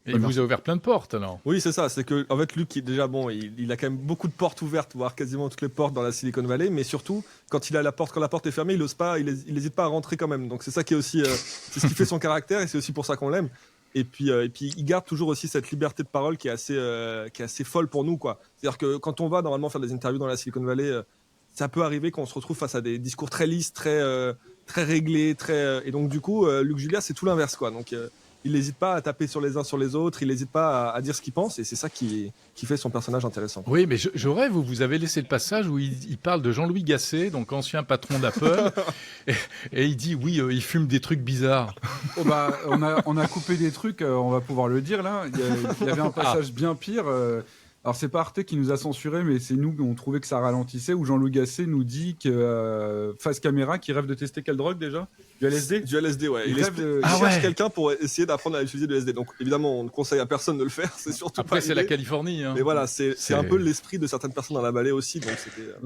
Et il vous a ouvert plein de portes, alors. Oui, c'est ça. C'est que, en fait, Luc, déjà, bon, il a quand même beaucoup de portes ouvertes, voire quasiment toutes les portes dans la Silicon Valley. Mais surtout, quand la porte est fermée, il n'ose pas, il hésite pas à rentrer quand même. Donc, c'est ça qui est aussi, c'est ce qui fait son caractère et c'est aussi pour ça qu'on l'aime. Et puis, il garde toujours aussi cette liberté de parole qui est assez folle pour nous, quoi. C'est-à-dire que quand on va normalement faire des interviews dans la Silicon Valley, ça peut arriver qu'on se retrouve face à des discours très lisses, très réglés, et donc du coup, Luc Julia, c'est tout l'inverse, quoi. Donc, il n'hésite pas à taper sur les uns sur les autres, il n'hésite pas à dire ce qu'il pense, et c'est ça qui fait son personnage intéressant. Oui, mais je rêve, vous avez laissé le passage où il parle de Jean-Louis Gasset, donc ancien patron d'Apple, et il dit, oui, il fume des trucs bizarres. Oh bah, on a coupé des trucs, on va pouvoir le dire là. Il y avait un passage bien pire. Alors c'est pas Arte qui nous a censuré, mais c'est nous qui on trouvait que ça ralentissait. Où Jean-Louis Gasset nous dit que face caméra, qu'il rêve de tester quelle drogue déjà? Du LSD? Du LSD, ouais. Il cherche quelqu'un pour essayer d'apprendre à utiliser du LSD. Donc évidemment, on ne conseille à personne de le faire. C'est surtout Après, pas c'est la Californie. Hein. Mais voilà, c'est un peu l'esprit de certaines personnes dans la vallée aussi. Donc